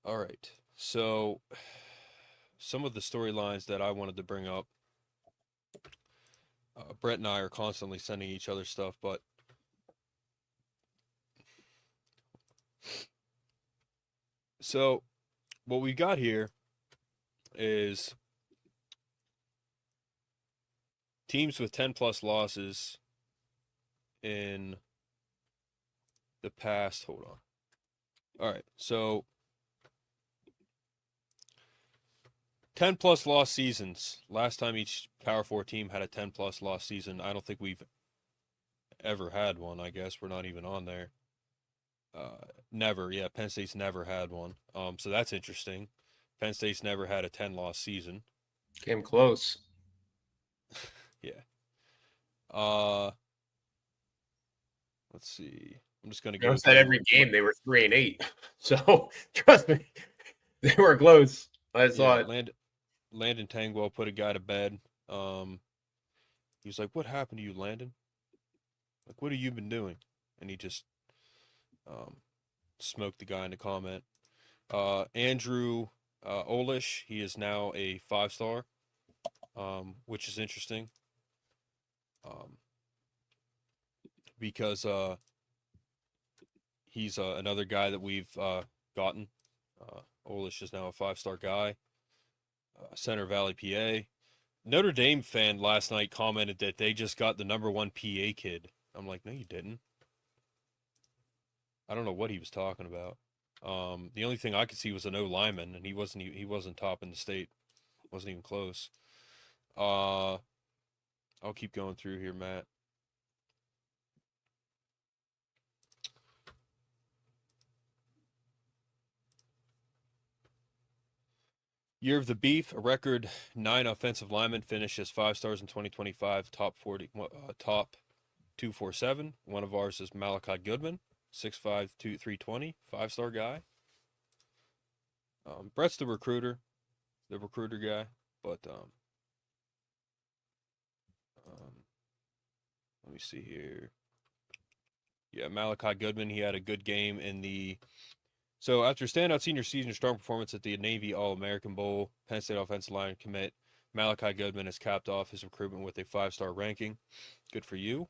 All right. So, some of the storylines that I wanted to bring up, Brett and I are constantly sending each other stuff, but so what we got here is teams with 10 plus losses in the past. Hold on. All right. So 10 plus loss seasons. Last time each Power 4 team had a 10 plus loss season, I don't think we've ever had one. I guess we're not even on there. Never. Yeah, Penn State's never had one. So that's interesting. Penn State's never had a 10 loss season. Came close. Yeah. Let's see. I'm just gonna go. Said every game they were 3-8. So trust me, they were close. I saw it. Landon Tangwell put a guy to bed. He was like, "What happened to you, Landon? Like, what have you been doing?" And he just smoked the guy in the comment. Andrew Olish, he is now a 5-star, which is interesting. Because he's another guy that we've gotten. Olish is now a 5-star guy. Center Valley, PA. Notre Dame fan last night commented that they just got the number 1 PA kid. I'm like, no, you didn't. I don't know what he was talking about. The only thing I could see was an O lineman, and he wasn't top in the state. Wasn't even close. I'll keep going through here, Matt. Year of the Beef, a record 9 offensive linemen finished as 5 stars in 2025, top 247. One of ours is Malachi Goodman, 6'5", 320, 5-star guy. Brett's the recruiter guy, but let me see here. Yeah, Malachi Goodman, he had a good game in the. So after standout senior season strong performance at the Navy All-American Bowl, Penn State offensive line commit Malachi Goodman has capped off his recruitment with a 5-star ranking. Good for you.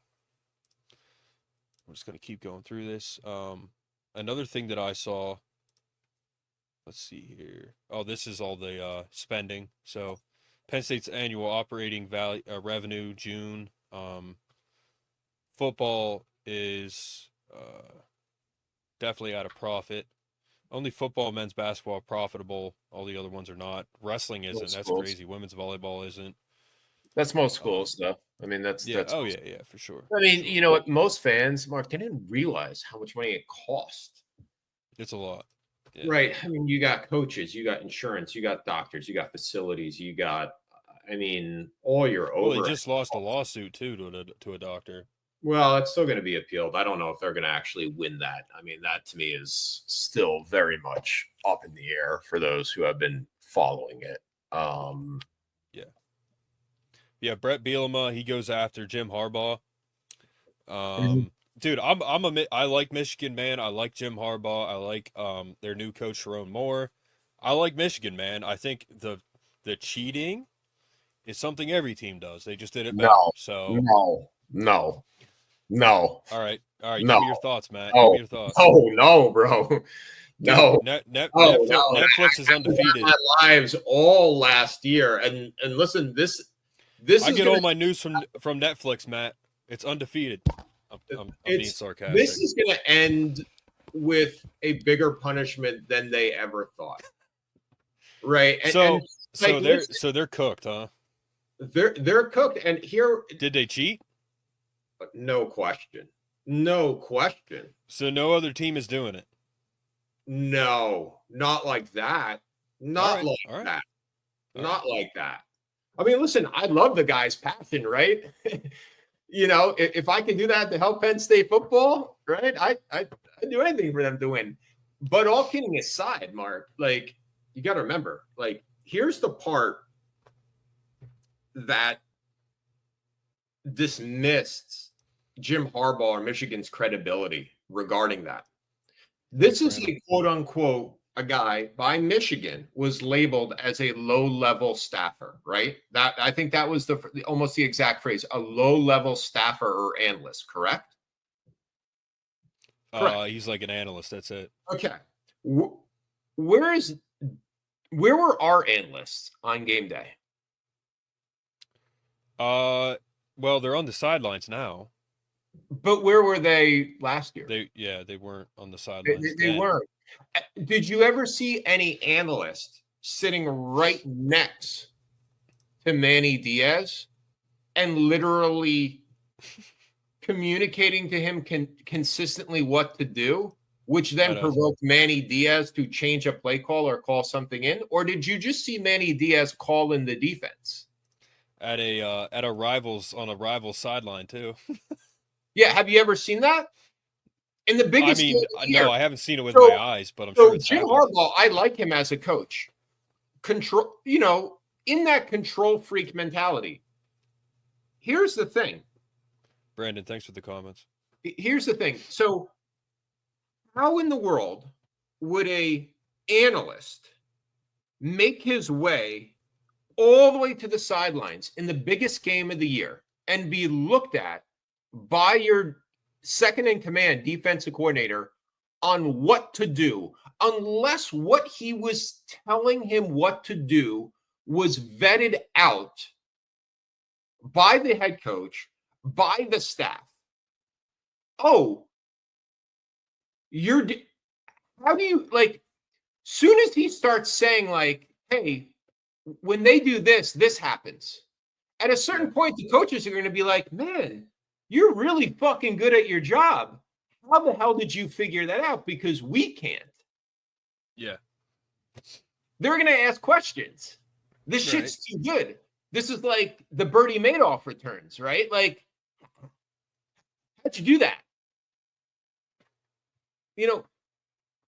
I'm just going to keep going through this. Another thing that I saw, let's see here. Oh, this is all the spending. So Penn State's annual operating revenue, June. Football is definitely at a profit. Only football and men's basketball are profitable. All the other ones are not. Wrestling isn't. That's crazy. Women's volleyball isn't. That's most schools, though. I mean, that's yeah. That's yeah, for sure. I mean, you know what? Most fans, Mark, they didn't realize how much money it cost. It's a lot. Yeah. Right. I mean, you got coaches, you got insurance, you got doctors, you got facilities, you got, I mean, all your overhead. Well, they just lost a lawsuit, too, to a doctor. Well, it's still going to be appealed. I don't know if they're going to actually win that. I mean, that to me is still very much up in the air for those who have been following it. Yeah, Brett Bielema, he goes after Jim Harbaugh. Dude, I like Michigan, man. I like Jim Harbaugh. I like their new coach Sharon Moore. I like Michigan, man. I think the cheating is something every team does. They just did it better. No. All right. No. Give me your thoughts, Matt. No. Give me your thoughts. No, bro. Dude, no. Netflix is undefeated. My lives all last year, and listen, this. I get all my news from Netflix, Matt. It's undefeated. I'm being sarcastic. This is going to end with a bigger punishment than they ever thought. Right. So they're cooked, huh? They're cooked. And here, did they cheat? No question. So no other team is doing it. No, not like that. Not like that. I mean, listen, I love the guy's passion, right? You know, if I can do that to help Penn State football, right? I'd do anything for them to win. But all kidding aside, Mark, like, you got to remember, like, here's the part that dismissed Jim Harbaugh or Michigan's credibility regarding that. This is a quote unquote a guy by Michigan was labeled as a low-level staffer, right? That I think that was almost the exact phrase, a low-level staffer or analyst, correct? Correct. He's like an analyst. That's it. Okay. Where were our analysts on game day? Well, they're on the sidelines now. But where were they last year? They weren't on the sidelines. They weren't. Did you ever see any analyst sitting right next to Manny Diaz and literally communicating to him consistently what to do, which then provoked Manny Diaz to change a play call or call something in? Or did you just see Manny Diaz call in the defense? At a rival's sideline too. Yeah, have you ever seen that? In the biggest game of the year. No, I haven't seen it with my eyes, but I'm sure it's Jim Harbaugh, I like him as a coach. Control, in that control freak mentality. Here's the thing. Brandon, thanks for the comments. Here's the thing. So, how in the world would a analyst make his way all the way to the sidelines in the biggest game of the year and be looked at by your second in command defensive coordinator on what to do, unless what he was telling him what to do was vetted out by the head coach, by the staff? Oh, how do you, soon as he starts saying, hey, when they do this, this happens. At a certain point, the coaches are going to be like, man, you're really fucking good at your job. How the hell did you figure that out? Because we can't. Yeah. They're going to ask questions. This shit's too good. This is like the Bernie Madoff returns, right? How'd you do that?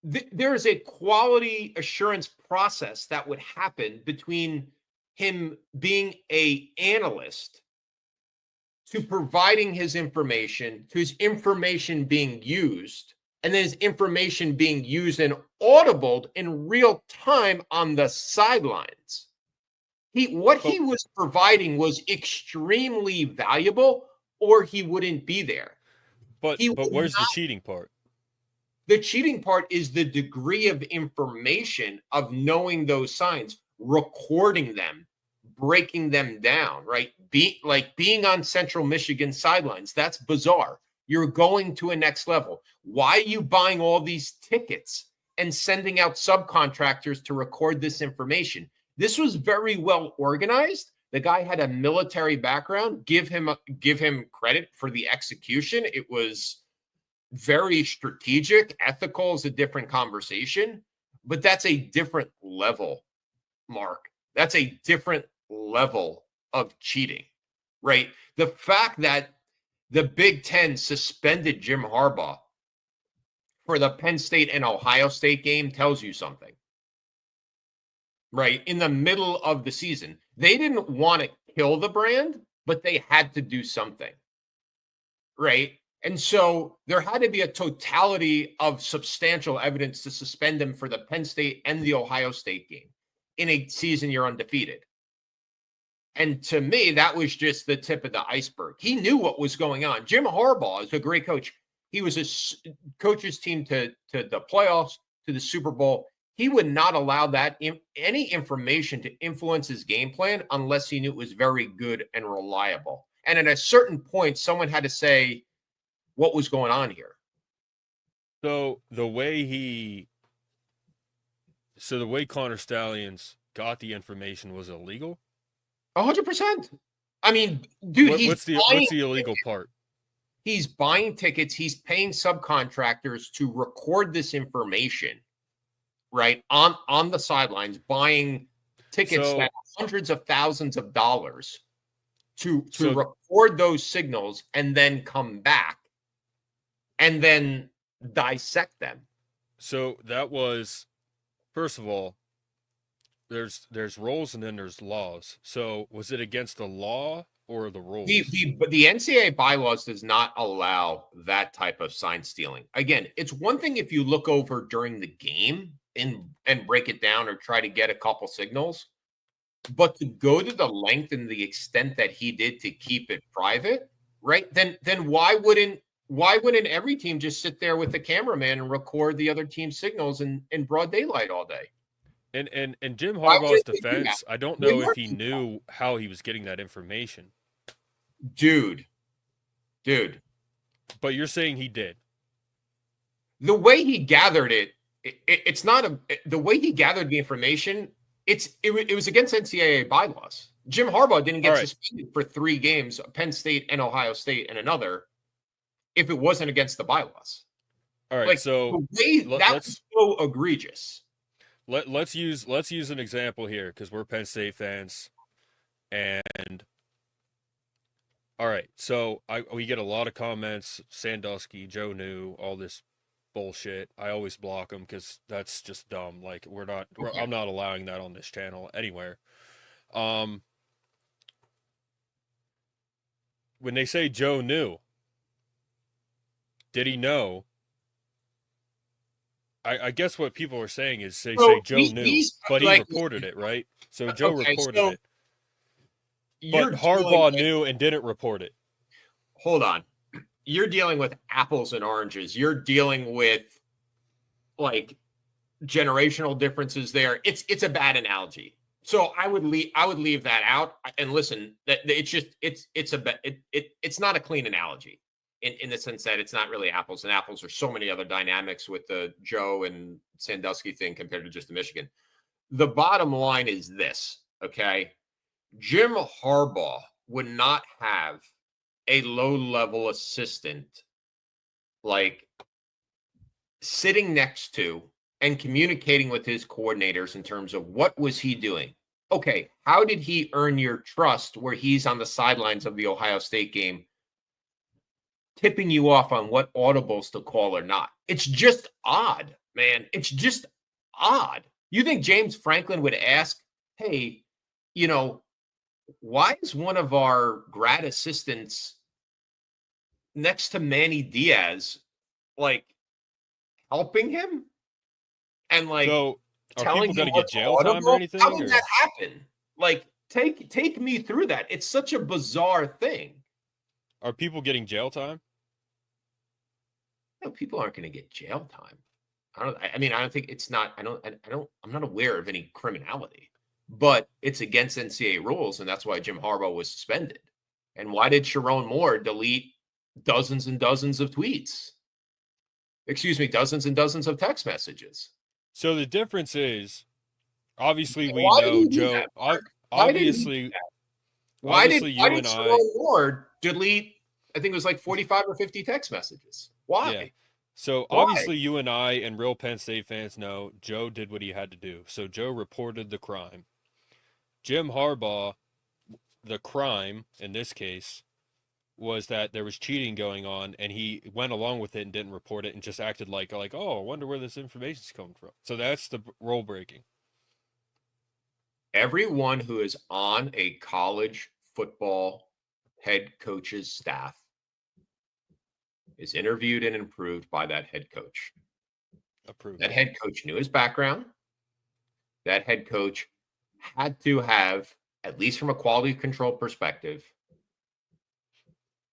There is a quality assurance process that would happen between him being an analyst to providing his information, to his information being used, and then his information being used and audibled in real time on the sidelines. What he was providing was extremely valuable, or he wouldn't be there. But where's the cheating part? The cheating part is the degree of information of knowing those signs, recording them, breaking them down, right? Being on Central Michigan sidelines. That's bizarre. You're going to a next level. Why are you buying all these tickets and sending out subcontractors to record this information? This was very well organized. The guy had a military background. Give him credit for the execution. It was very strategic. Ethical is a different conversation, but that's a different level, Mark. That's a different level of cheating, right? The fact that the Big Ten suspended Jim Harbaugh for the Penn State and Ohio State game tells you something, right? In the middle of the season, they didn't want to kill the brand, but they had to do something, right? And so there had to be a totality of substantial evidence to suspend him for the Penn State and the Ohio State game in a season you're undefeated. And to me, that was just the tip of the iceberg. He knew what was going on. Jim Harbaugh is a great coach. He was a coach's team to the playoffs, to the Super Bowl. He would not allow any information to influence his game plan unless he knew it was very good and reliable. And at a certain point, someone had to say what was going on here. So the way Connor Stallions got the information was illegal? 100%. I mean, dude, what's the illegal part? He's buying tickets. He's paying subcontractors to record this information, right, on the sidelines, buying tickets that are hundreds of thousands of dollars to record those signals and then come back and then dissect them. So that was, first of all, there's rules and then there's laws. So was it against the law or the rules? The NCAA bylaws does not allow that type of sign stealing. Again, it's one thing if you look over during the game and break it down or try to get a couple signals. But to go to the length and the extent that he did to keep it private, right? Then why wouldn't every team just sit there with the cameraman and record the other team's signals in broad daylight all day? And Jim Harbaugh's defense, I don't know if he knew how he was getting that information. Dude. But you're saying he did. The way he gathered it's not the way he gathered the information. It was against NCAA bylaws. Jim Harbaugh didn't get suspended for 3 games, Penn State and Ohio State and another, if it wasn't against the bylaws. All right, so that's so egregious. Let's use an example here because we're Penn State fans, and all right, so we get a lot of comments, Sandusky, Joe New, all this bullshit. I always block them because that's just dumb. Like I'm not allowing that on this channel anywhere. When they say Joe knew, did he know? I guess what people are saying is say Joe knew, but he reported it, right? So Joe reported it. But Harbaugh knew and didn't report it. Hold on. You're dealing with apples and oranges. You're dealing with like generational differences there. It's a bad analogy. So I would leave that out. And listen, that it's not a clean analogy in the sense that it's not really apples and apples. There's so many other dynamics with the Joe and Sandusky thing compared to just the Michigan. The bottom line is this, okay? Jim Harbaugh would not have a low-level assistant like sitting next to and communicating with his coordinators in terms of what was he doing. Okay, how did he earn your trust where he's on the sidelines of the Ohio State game tipping you off on what audibles to call or not? It's just odd, man. It's just odd. You think James Franklin would ask, hey, why is one of our grad assistants next to Manny Diaz, like helping him and like telling him to get jail time or anything? How would that happen? Like, take me through that. It's such a bizarre thing. Are people getting jail time? No, people aren't going to get jail time. I don't think it's not. I'm not aware of any criminality. But it's against NCAA rules, and that's why Jim Harbaugh was suspended. And why did Sharon Moore delete dozens and dozens of tweets? Excuse me, dozens and dozens of text messages. So the difference is, obviously, we know Joe. Obviously, why did Sharon Moore delete? I think it was like 45 or 50 text messages. Why? Yeah. So obviously, you and I and real Penn State fans know Joe did what he had to do. So Joe reported the crime. Jim Harbaugh, the crime in this case was that there was cheating going on, and he went along with it and didn't report it and just acted like, oh, I wonder where this information's coming from. So that's the rule breaking. Everyone who is on a college football head coach's staff is interviewed and approved by that head coach. Approved. That head coach knew his background. That head coach had to have, at least from a quality control perspective,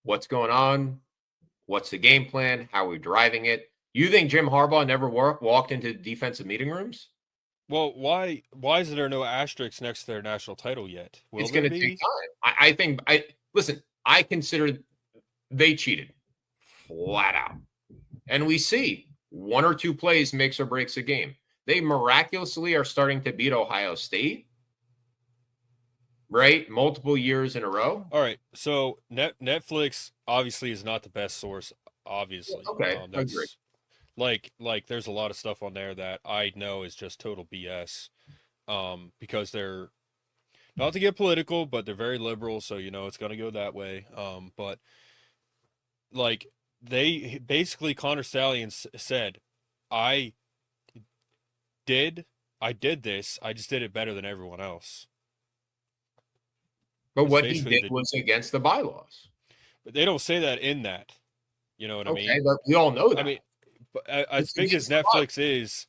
what's going on, what's the game plan, how are we driving it. You think Jim Harbaugh never walked into defensive meeting rooms? Well, why is there no asterisk next to their national title yet? It's going to take time. I consider they cheated flat out. And we see 1 or 2 plays makes or breaks a game. They miraculously are starting to beat Ohio State, right? Multiple years in a row. All right. So Netflix obviously is not the best source, obviously. Okay, I agree. Like there's a lot of stuff on there that I know is just total BS. Because they're, not to get political, but they're very liberal, so it's gonna go that way. But like they basically, Connor Stallion said, I did this, I just did it better than everyone else. But what he did was against the bylaws. But they don't say that in that. You know what I mean? Okay, but we all know that. I mean, as big as Netflix is,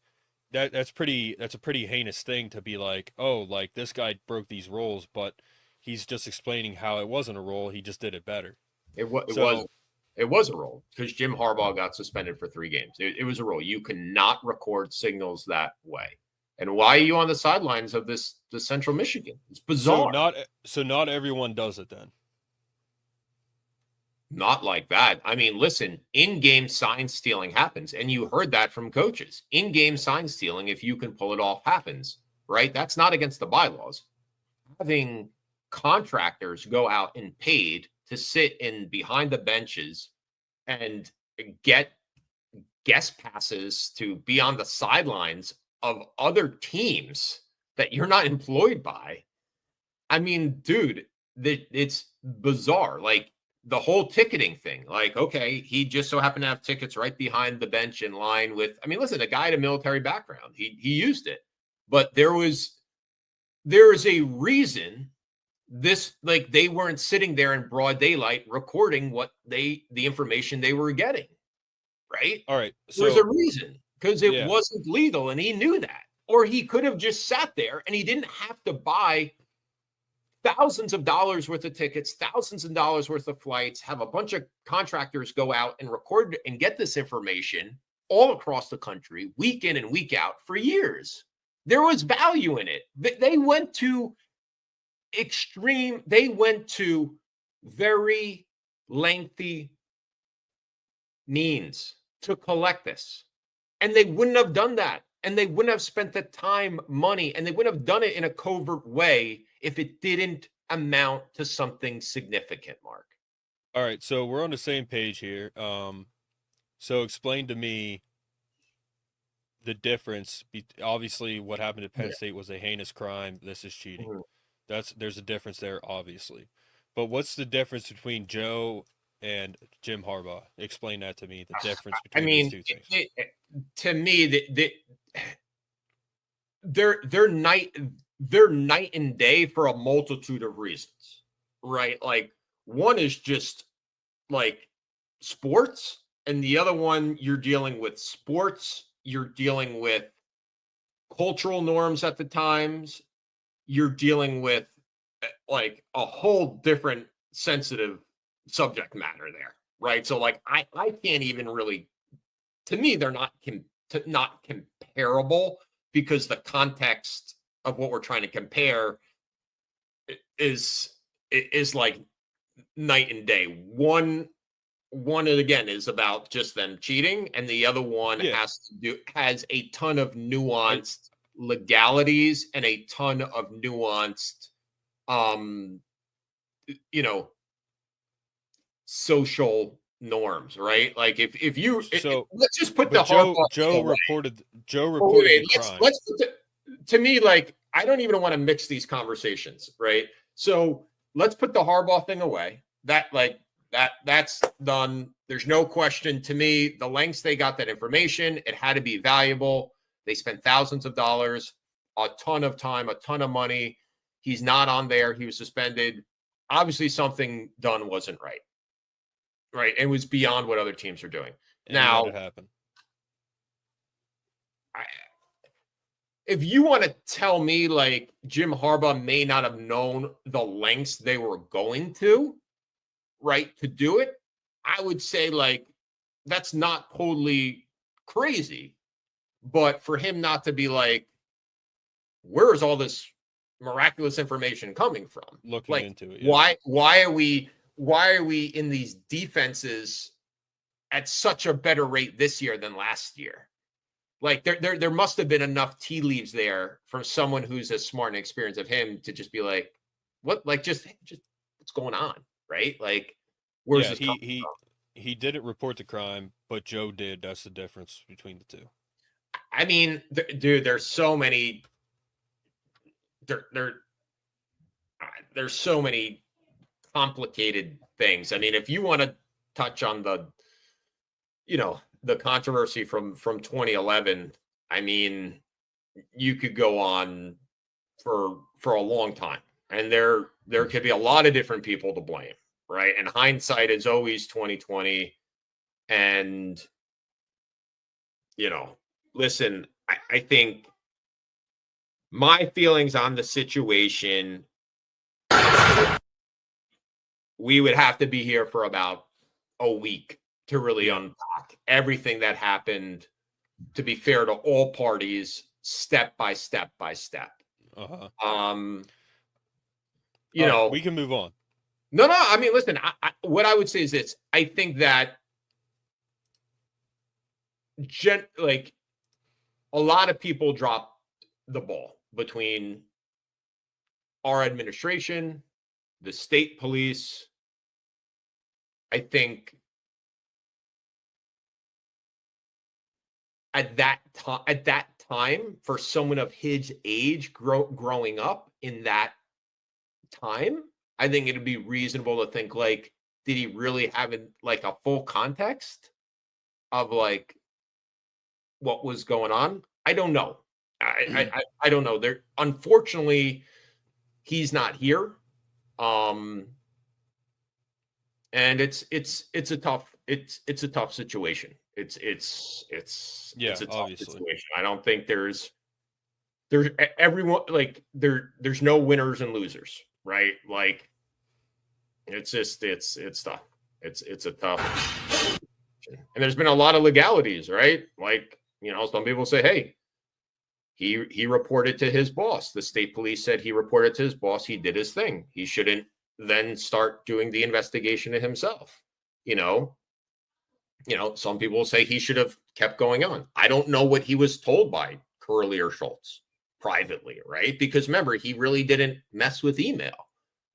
that's a pretty heinous thing to be like, oh, like this guy broke these rules, but he's just explaining how it wasn't a rule. He just did it better. It was a rule because Jim Harbaugh got suspended for 3 games. It was a rule. You cannot record signals that way. And why are you on the sidelines of the Central Michigan? It's bizarre. So not everyone does it then. Not like that. I mean, listen, in-game sign stealing happens. And you heard that from coaches. In-game sign stealing, if you can pull it off, happens, right? That's not against the bylaws. Having contractors go out and paid to sit in behind the benches and get guest passes to be on the sidelines of other teams that you're not employed by. I mean, dude, it's bizarre. Like, the whole ticketing thing, like, okay, he just so happened to have tickets right behind the bench in line with, I mean, listen, a guy had a military background. He used it, but there is a reason this, like, they weren't sitting there in broad daylight recording the information they were getting. Right. All right. So there's a reason, because it wasn't legal and he knew that, or he could have just sat there and he didn't have to buy thousands of dollars worth of tickets, thousands of dollars worth of flights, have a bunch of contractors go out and record and get this information all across the country, week in and week out for years. There was value in it. They went to very lengthy means to collect this. And they wouldn't have done that. And they wouldn't have spent the time, money, and they wouldn't have done it in a covert way if it didn't amount to something significant, Mark. All right, so we're on the same page here. So explain to me the difference. Obviously, what happened at Penn State was a heinous crime. This is cheating. Mm-hmm. There's a difference there, obviously. But what's the difference between Joe and Jim Harbaugh? Explain that to me, the difference between these two things. To me, they're night and day for a multitude of reasons, right? Like, one is just like sports, and the other one, you're dealing with sports, you're dealing with cultural norms at the times, you're dealing with like a whole different sensitive subject matter there, right? So like I can't even really, to me, they're not comparable, because the context of what we're trying to compare is like night and day. One again is about just them cheating, and the other one has a ton of nuanced legalities and a ton of nuanced social norms, right? Like if you let's just put the Joe reported let's put to me, like, I don't even want to mix these conversations, right? So let's put the Harbaugh thing away. That's done. There's no question to me. The lengths they got that information, it had to be valuable. They spent thousands of dollars, a ton of time, a ton of money. He's not on there. He was suspended. Obviously, something done wasn't right. Right. It was beyond what other teams are doing. And now, it happened. If you want to tell me, like, Jim Harbaugh may not have known the lengths they were going to, right, to do it, I would say, like, that's not totally crazy. But for him not to be like, where is all this miraculous information coming from? Looking into it. Yeah. Why are we in these defenses at such a better rate this year than last year? Like, there must have been enough tea leaves there from someone who's as smart and experienced of him to just be like, what, like, just what's going on, right? Like, where's this coming from? He didn't report the crime, but Joe did. That's the difference between the two. I mean, dude, there's so many. There's so many complicated things. I mean, if you want to touch on the controversy from 2011, I mean, you could go on for a long time, and there could be a lot of different people to blame, right? And hindsight is always 2020. And listen, I think my feelings on the situation, we would have to be here for about a week to really unpack everything that happened, to be fair to all parties, step by step by step. You know, we can move on. No, I mean, listen, what I would say is this. I think that like a lot of people drop the ball between our administration, the state police. I think at that time, for someone of his age growing up in that time, I think it'd be reasonable to think, like, did he really have like a full context of like what was going on? I don't know. I don't know. There, unfortunately, he's not here. And it's a tough situation. It's a tough situation. I don't think there's everyone, like, there's no winners and losers, right? Like, it's tough. It's a tough. And there's been a lot of legalities, right? Like, you know, some people say, hey, he reported to his boss. The state police said he reported to his boss. He did his thing. He shouldn't then start doing the investigation to himself. You know, some people say he should have kept going on. I don't know what he was told by Curley or Schultz privately, right? Because remember, he really didn't mess with email,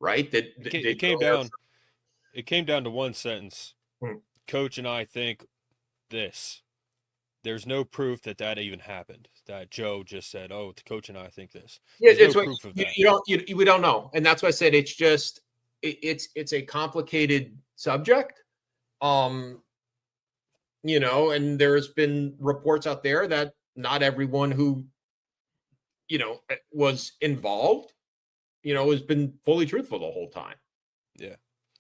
right? It came down to one sentence. Coach and I think this. There's no proof that even happened. That Joe just said, "Oh, the coach and I think this." Yeah, it's no proof of that. We don't know, and that's why I said it's just it's a complicated subject. You know, and there's been reports out there that not everyone who, you know, was involved, you know, has been fully truthful the whole time. Yeah.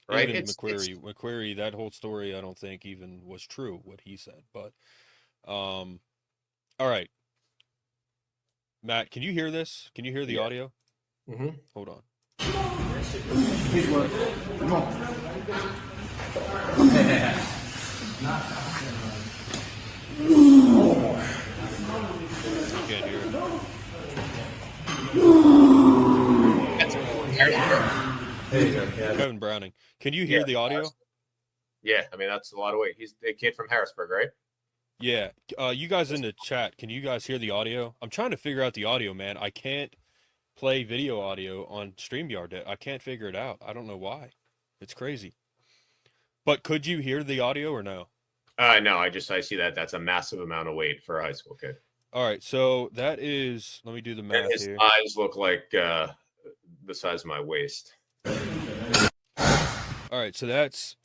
Right. Even McQuarrie, that whole story, I don't think even was true what he said. But, all right, Matt, can you hear this? Can you hear the audio? Mm-hmm. Hold on. Come on. Can't hear it. Kevin Browning. Can you hear the audio? Yeah, I mean, that's a lot of weight. He's a kid from Harrisburg, right? Yeah. You guys in the chat, can you guys hear the audio? I'm trying to figure out the audio, man. I can't play video audio on StreamYard. I can't figure it out. I don't know why. It's crazy. But could you hear the audio or no? No, I see that. That's a massive amount of weight for a high school kid. All right, so that is, let me do the math and his here. Eyes look like the size of my waist. All right, so that's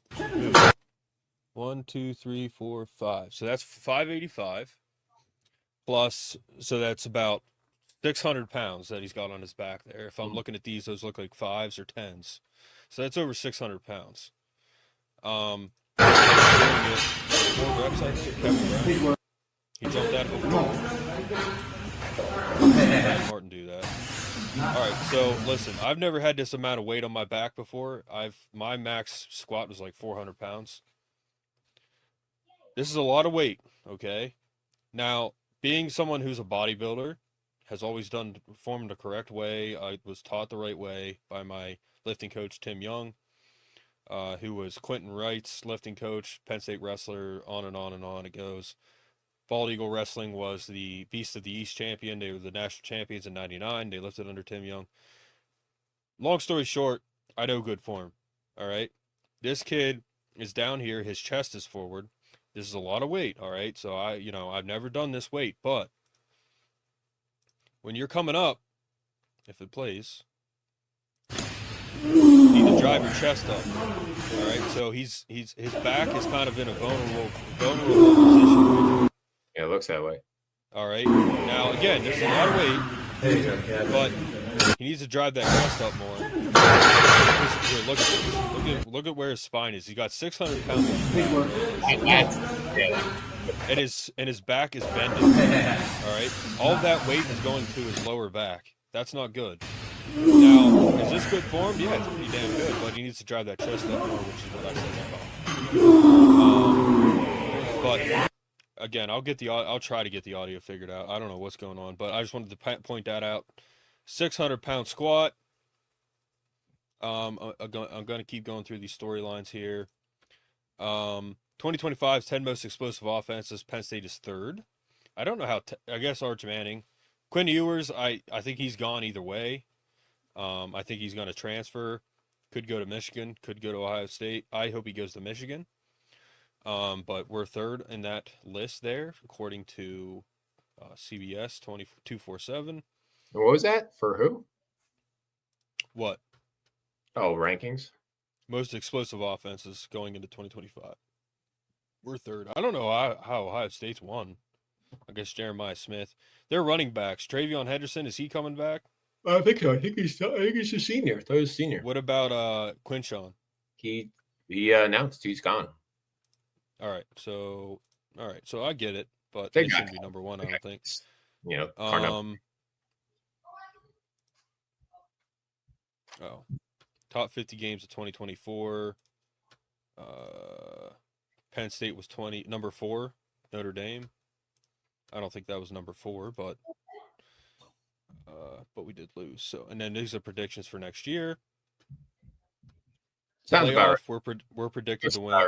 1, 2, 3, 4, 5. So that's 585 plus, so that's about 600 pounds that he's got on his back there. If I'm looking at these, those look like 5s or 10s. So that's over 600 pounds. 4 reps, I think. Kevin Brown. He jumped out of the wall. Martin do that. All right, so listen, I've never had this amount of weight on my back before. My max squat was like 400 pounds. This is a lot of weight, okay? Now, being someone who's a bodybuilder, has always performed the correct way. I was taught the right way by my lifting coach, Tim Young, who was Quentin Wright's lifting coach, Penn State wrestler, on and on and on it goes. Bald Eagle Wrestling was the Beast of the East champion. They were the national champions in 99. They lifted under Tim Young. Long story short, I know good form, all right? This kid is down here. His chest is forward. This is a lot of weight, all right? So, I've never done this weight, but when you're coming up, if it plays, you need to drive your chest up. All right, so his back is kind of in a vulnerable position. Yeah, it looks that way. All right. Now again, there's a lot of weight, but he needs to drive that chest up more. Here, look at this. Look at where his spine is. He got 600 pounds of fat. and his back is bending. All right, all that weight is going to his lower back. That's not good. Now, is this good form? Yeah, it's pretty damn good, but he needs to drive that chest up more, which is what I said. But again, I'll try to get the audio figured out. I don't know what's going on, but I just wanted to point that out. 600-pound squat. I'm going to keep going through these storylines here. 2025's 10 most explosive offenses. Penn State is third. I don't know how. I guess Arch Manning, Quinn Ewers. I think he's gone either way. I think he's going to transfer. Could go to Michigan. Could go to Ohio State. I hope he goes to Michigan. But we're third in that list there, according to CBS 247. What was that for? Who? What? Oh, rankings. Most explosive offenses going into 2025. We're third. I don't know how Ohio State's won. I guess Jeremiah Smith. Their running backs. Travion Henderson, is he coming back? I think so. I think he's a senior. I thought he was a senior. What about Quinshawn? He announced he's gone. All right, so I get it, but they shouldn't be number one. I don't think. You know. Top 50 games of 2024. Penn State was number 4. Notre Dame. I don't think that was number 4, but we did lose. So, and then these are predictions for next year. Sounds about right. We're predicted to win,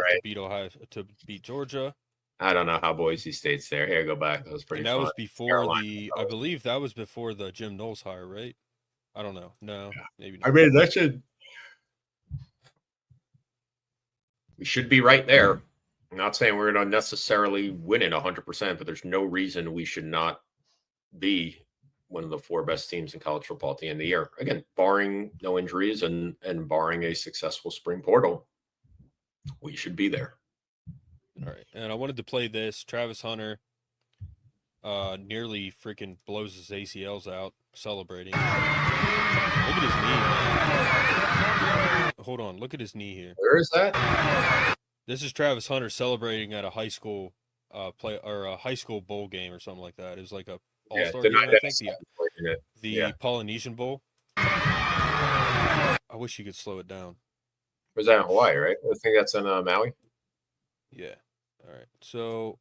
to beat Georgia. I don't know how Boise State's there. Here, go back. That was pretty. And that fun. was before I believe that was before the Jim Knowles hire, right? I don't know. No, maybe not. I mean, we should be right there. I'm not saying we're going to necessarily win it 100%, but there's no reason we should not be one of the 4 best teams in college football at the end of the year. Again, barring no injuries and barring a successful spring portal, we should be there. All right. And I wanted to play this. Travis Hunter nearly freaking blows his ACLs out celebrating. Look at his knee. Hold on. Look at his knee here. Where is that? This is Travis Hunter celebrating at a high school a high school bowl game or something like that. It was like a all-star game, I think. The Polynesian Bowl. I wish you could slow it down. Was that in Hawaii, right? I think that's in Maui. Yeah. All right. So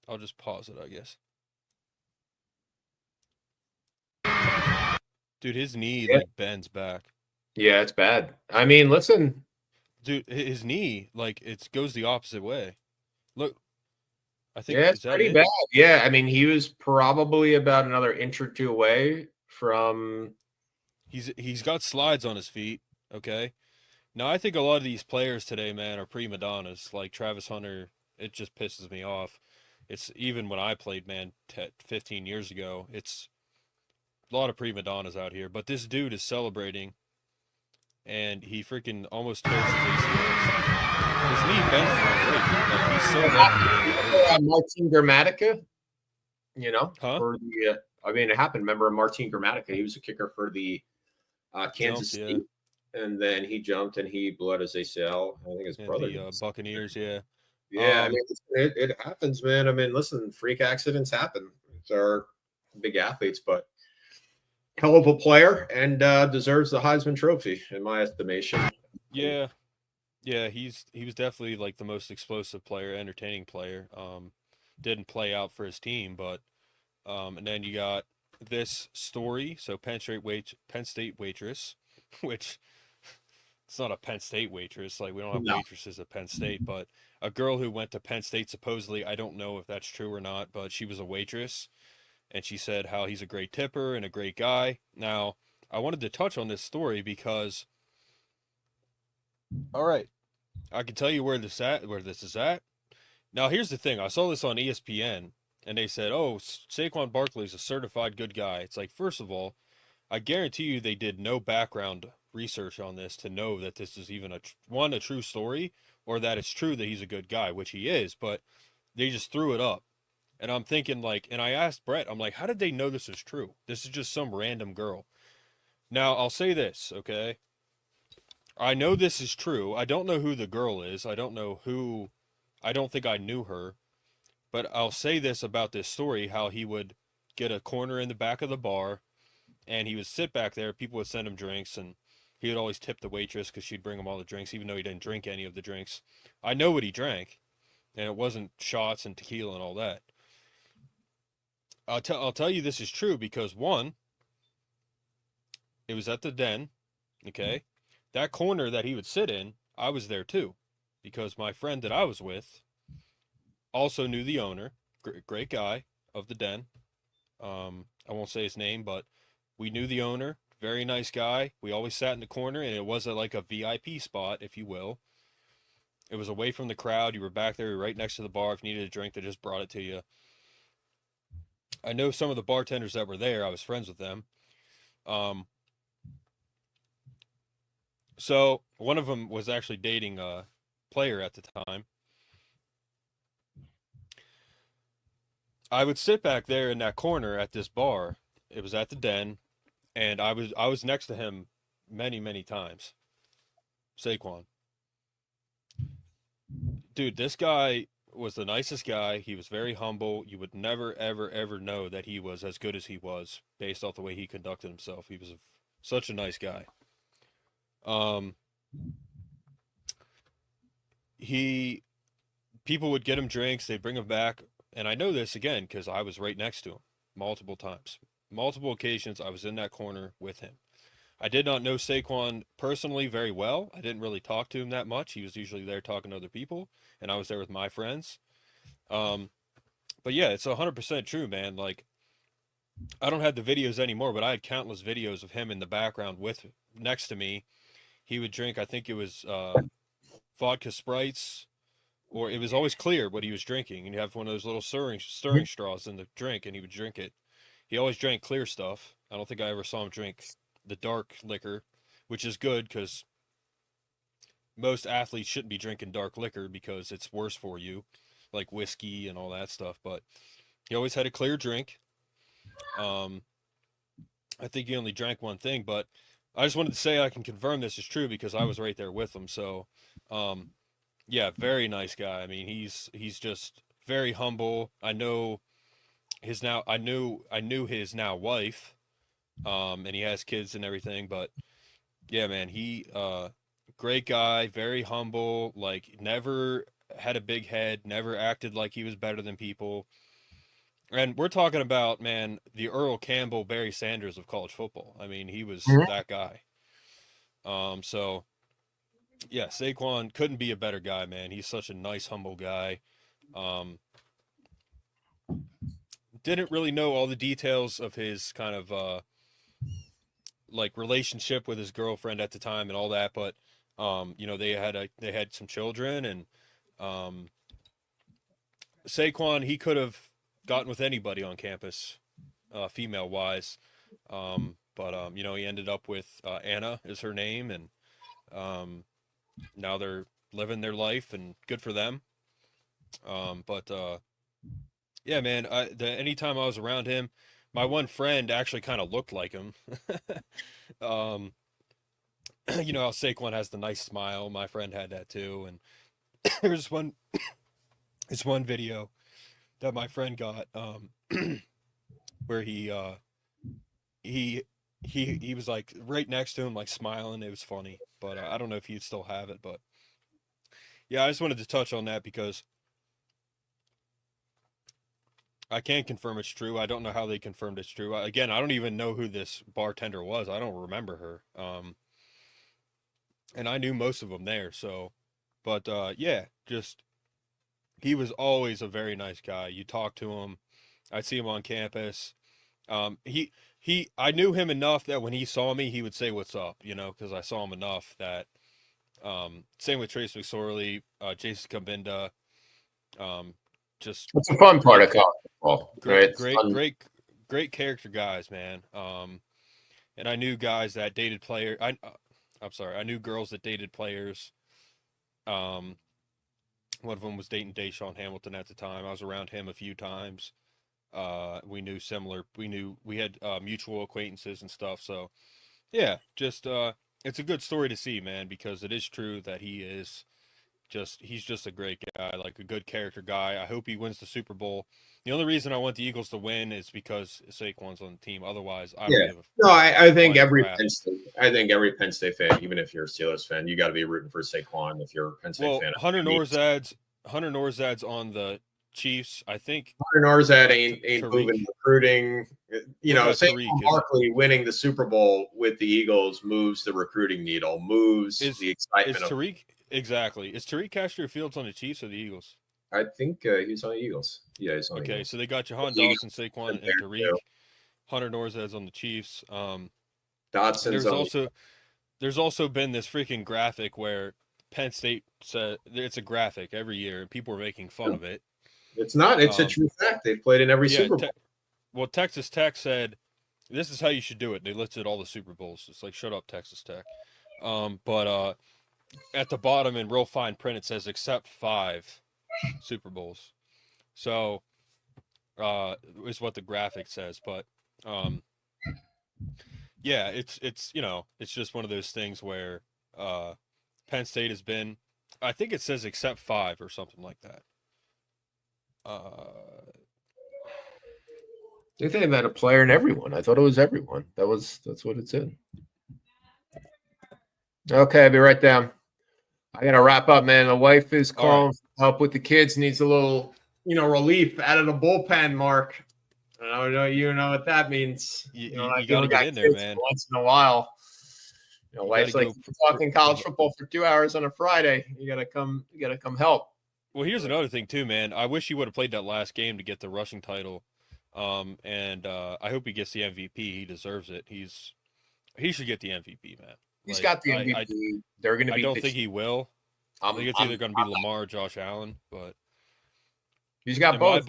I'll just pause it, I guess. Dude, his knee like bends back. Yeah, it's bad. I mean, listen. Dude, his knee, like, it goes the opposite way. Look. I think it's pretty bad. Yeah, I mean, he was probably about another inch or 2 away from. He's got slides on his feet. Okay. Now I think a lot of these players today, man, are prima donnas. Like Travis Hunter, it just pisses me off. It's even when I played, man, 15 years ago. It's a lot of prima donnas out here. But this dude is celebrating, and he freaking almost tears his ACLs. His knee bends the wrong way. Like, he's so lucky. Martin Gramatica, Huh? for the. I mean, it happened. Remember Martin Gramatica? He was a kicker for the Kansas State, and then he jumped and he blew out his ACL. I think his brother. The Buccaneers, yeah. Yeah, I mean, it happens, man. I mean, listen, freak accidents happen. They're big athletes, but hell of a player and deserves the Heisman Trophy, in my estimation. Yeah. Yeah, he was definitely like the most explosive player, entertaining player. Didn't play out for his team, but and then you got this story. So Penn State waitress, which it's not a Penn State waitress. Like we don't have waitresses at Penn State, but a girl who went to Penn State supposedly, I don't know if that's true or not, but she was a waitress, and she said how he's a great tipper and a great guy. Now, I wanted to touch on this story because, all right, I can tell you where this is at. Now, here's the thing. I saw this on ESPN, and they said, oh, Saquon Barkley is a certified good guy. It's like, first of all, I guarantee you they did no background research on this to know that this is even a true story or that it's true that he's a good guy, which he is, but they just threw it up. And I'm thinking like, and I asked Brett, I'm like, how did they know this is true? This is just some random girl. Now, I'll say this, okay? I know this is true. I don't know who the girl is. I don't think I knew her. But I'll say this about this story, how he would get a corner in the back of the bar, and he would sit back there. People would send him drinks, and he would always tip the waitress because she'd bring him all the drinks, even though he didn't drink any of the drinks. I know what he drank, and it wasn't shots and tequila and all that. I'll tell you this is true because, one, it was at the Den, okay? That corner that he would sit in, I was there too, because my friend that I was with also knew the owner, great guy of the Den. I won't say his name, but we knew the owner, very nice guy. We always sat in the corner, and it was like a VIP spot, if you will. It was away from the crowd. You were back there, right next to the bar. If you needed a drink, they just brought it to you. I know some of the bartenders that were there. I was friends with them. So one of them was actually dating a player at the time. I would sit back there in that corner at this bar. It was at the Den, and I was next to him many, many times. Saquon. Dude, this guy was the nicest guy. He was very humble. You would never, ever, ever know that he was as good as he was based off the way he conducted himself. He was such a nice guy. People would get him drinks. They'd bring him back. And I know this again because I was right next to him multiple times. Multiple occasions I was in that corner with him. I did not know Saquon personally very well. I didn't really talk to him that much. He was usually there talking to other people, and I was there with my friends. But yeah, it's 100% true, man. Like, I don't have the videos anymore, but I had countless videos of him in the background next to me. He would drink, I think it was vodka Sprites, or it was always clear what he was drinking. And you have one of those little stirring straws in the drink, and he would drink it. He always drank clear stuff. I don't think I ever saw him drink the dark liquor, which is good because most athletes shouldn't be drinking dark liquor because it's worse for you, like whiskey and all that stuff. But he always had a clear drink. I think he only drank one thing, but I just wanted to say I can confirm this is true because I was right there with him. So, yeah, very nice guy. I mean, he's just very humble. I knew his now wife, and he has kids and everything, but yeah, man, he great guy, very humble, like never had a big head, never acted like he was better than people. And we're talking about, man, the Earl Campbell, Barry Sanders of college football. I mean, he was that guy. So yeah, Saquon couldn't be a better guy, man. He's such a nice, humble guy. Didn't really know all the details of his kind of like relationship with his girlfriend at the time and all that, but you know, they had some children, and Saquon, he could have gotten with anybody on campus, female wise, but you know, he ended up with Anna is her name, and now they're living their life, and good for them. But yeah, man, anytime I was around him, my one friend actually kind of looked like him. You know how Saquon has the nice smile. My friend had that too, and there's this one video that my friend got, where he was like right next to him, like smiling. It was funny, but I don't know if he'd still have it. But yeah, I just wanted to touch on that because I can't confirm it's true. I don't know how they confirmed it's true. Again, I don't even know who this bartender was. I don't remember her. And I knew most of them there. So, but yeah, just he was always a very nice guy. You talk to him. I'd see him on campus. I knew him enough that when he saw me, he would say, "What's up?" You know, because I saw him enough that. Same with Trace McSorley, Jason Kabinda. Just it's a fun part of college football. Great character guys, man. And I knew guys that dated players. I'm sorry, I knew girls that dated players. One of them was dating Deshaun Hamilton at the time. I was around him a few times. We had mutual acquaintances and stuff. So yeah, just it's a good story to see, man, because it is true that he is he's just a great guy, like a good character guy. I hope he wins the Super Bowl. The only reason I want the Eagles to win is because Saquon's on the team. Otherwise, I don't give a no. I think every crap. every Penn State fan, even if you're a Steelers fan, you got to be rooting for Saquon. If you're a Penn State fan, Hunter Norzad's on the Chiefs. I think Hunter Norzad ain't moving recruiting. Saquon Barkley winning the Super Bowl with the Eagles moves the recruiting needle, moves the excitement. Is Tariq exactly? Is Tariq Castro-Fields on the Chiefs or the Eagles? I think he's on the Eagles. Yeah, he's on the Eagles. So they got Jahan Dawson, Saquon, and Tariq. Hunter Norzad's on the Chiefs. Dotson's there's also been this freaking graphic where Penn State said it's a graphic every year, and people are making fun of it. It's not. It's a true fact. They've played in every Super Bowl. Texas Tech said this is how you should do it. They listed all the Super Bowls. It's like, shut up, Texas Tech. But at the bottom in real fine print, it says except 5 Super Bowls. So is what the graphic says. But yeah, it's it's just one of those things where Penn State has been, I think it says except 5 or something like that. They think about a player in everyone. I thought it was everyone. That's what it said. Okay, I'll be right down. I gotta wrap up, man. The wife is calling for help with the kids. Needs a little, relief out of the bullpen, Mark. I don't know. You know what that means. You gotta get in there, man. Once in a while. Wife's like talking college football for 2 hours on a Friday. You gotta come help. Well, here's another thing too, man. I wish he would have played that last game to get the rushing title. And I hope he gets the MVP. He deserves it. He should get the MVP, man. He's got the MVP. They're going to be. I don't think he will. I think it's either going to be Lamar or Josh Allen, but he's got both.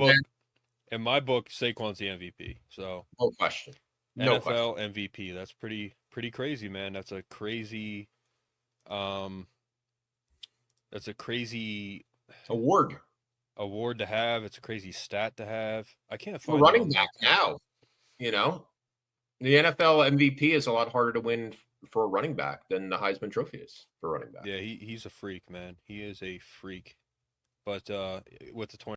In my book, Saquon's the MVP. So no question. NFL MVP. That's pretty crazy, man. That's a crazy. That's a crazy award to have. It's a crazy stat to have. I can't find running back now. The NFL MVP is a lot harder to win for a running back than the Heisman Trophy is for running back. Yeah, he's a freak, man. He is a freak. But with the